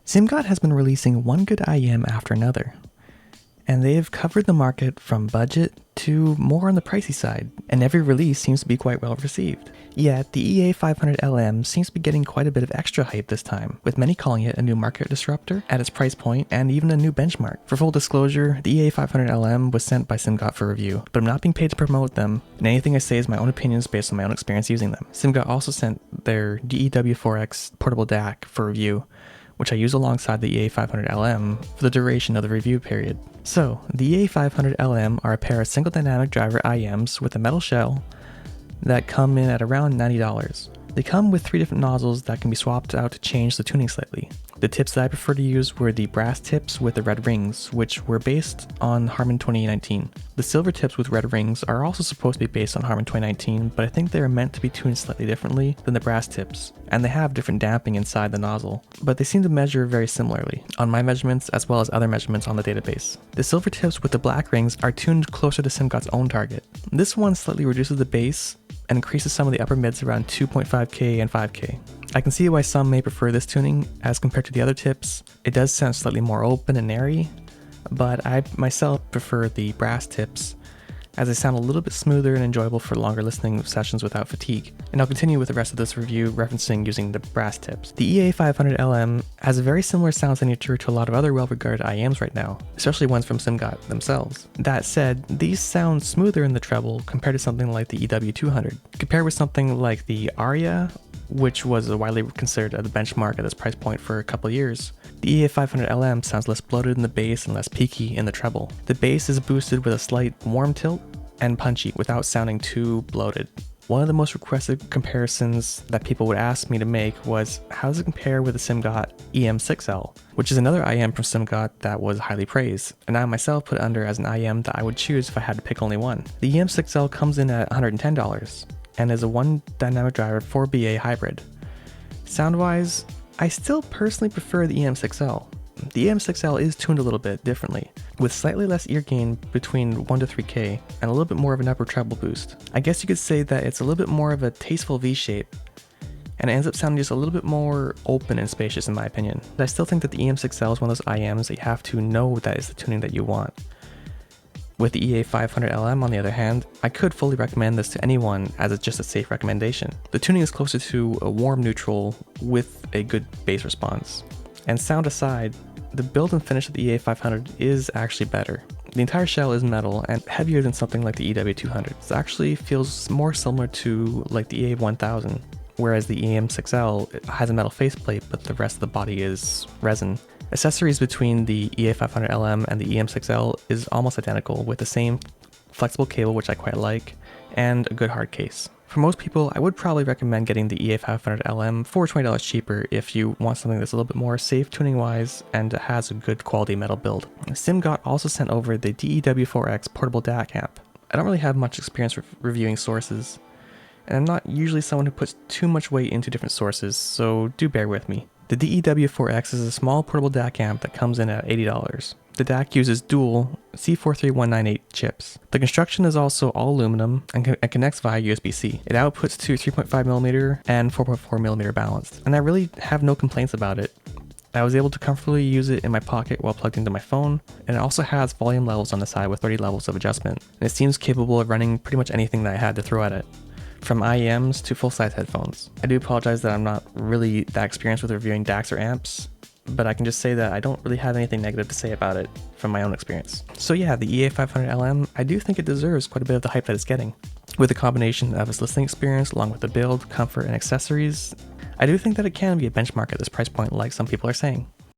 Simgot has been releasing one good IEM after another, and they have covered the market from budget to more on the pricey side, and every release seems to be quite well received. Yet, the EA500LM seems to be getting quite a bit of extra hype this time, with many calling it a new market disruptor at its price point and even a new benchmark. For full disclosure, the EA500LM was sent by Simgot for review, but I'm not being paid to promote them, and anything I say is my own opinions based on my own experience using them. Simgot also sent their DEW4X portable DAC for review, which I use alongside the EA500LM for the duration of the review period. So, the EA500LM are a pair of single dynamic driver IEMs with a metal shell that come in at around $90. They come with 3 different nozzles that can be swapped out to change the tuning slightly. The tips that I prefer to use were the brass tips with the red rings, which were based on Harman 2019. The silver tips with red rings are also supposed to be based on Harman 2019, but I think they are meant to be tuned slightly differently than the brass tips, and they have different damping inside the nozzle, but they seem to measure very similarly on my measurements as well as other measurements on the database. The silver tips with the black rings are tuned closer to Simgot's own target. This one slightly reduces the bass and increases some of the upper mids around 2.5K and 5K. I can see why some may prefer this tuning as compared to the other tips. It does sound slightly more open and airy, but I myself prefer the brass tips as they sound a little bit smoother and enjoyable for longer listening sessions without fatigue. And I'll continue with the rest of this review referencing using the brass tips. The EA500LM has a very similar sound signature to a lot of other well-regarded IEMs right now, especially ones from Simgot themselves. That said, these sound smoother in the treble compared to something like the EW200. Compared with something like the Aria, which was widely considered the benchmark at this price point for a couple years, the EA500LM sounds less bloated in the bass and less peaky in the treble. The bass is boosted with a slight warm tilt and punchy without sounding too bloated. One of the most requested comparisons that people would ask me to make was, how does it compare with the Simgot EM6L, which is another IEM from Simgot that was highly praised, and I myself put under as an IEM that I would choose if I had to pick only one. The EM6L comes in at $110 and is a 1 dynamic driver 4BA hybrid. Sound-wise, I still personally prefer the EM6L. The EM6L is tuned a little bit differently, with slightly less ear gain between 1 to 3K and a little bit more of an upper treble boost. I guess you could say that it's a little bit more of a tasteful V-shape, and it ends up sounding just a little bit more open and spacious in my opinion. But I still think that the EM6L is one of those IEMs that you have to know that is the tuning that you want. With the EA500LM on the other hand, I could fully recommend this to anyone as it's just a safe recommendation. The tuning is closer to a warm neutral with a good bass response. And sound aside, the build and finish of the EA500 is actually better. The entire shell is metal and heavier than something like the EW200. It actually feels more similar to like the EA1000, whereas the EM6L has a metal faceplate but the rest of the body is resin. Accessories between the EA500LM and the EM6L is almost identical, with the same flexible cable, which I quite like, and a good hard case. For most people, I would probably recommend getting the EA500LM for $20 cheaper if you want something that's a little bit more safe tuning wise and has a good quality metal build. Simgot also sent over the DEW4X portable DAC amp. I don't really have much experience reviewing sources, and I'm not usually someone who puts too much weight into different sources, so do bear with me. The DEW4X is a small portable DAC amp that comes in at $80. The DAC uses dual C43198 chips. The construction is also all aluminum and connects via USB-C. It outputs to 3.5mm and 4.4mm balanced, and I really have no complaints about it. I was able to comfortably use it in my pocket while plugged into my phone, and it also has volume levels on the side with 30 levels of adjustment, and it seems capable of running pretty much anything that I had to throw at it, from IEMs to full-size headphones. I do apologize that I'm not really that experienced with reviewing DACs or amps, but I can just say that I don't really have anything negative to say about it from my own experience. So yeah, the EA500LM, I do think it deserves quite a bit of the hype that it's getting. With a combination of its listening experience along with the build, comfort, and accessories, I do think that it can be a benchmark at this price point like some people are saying.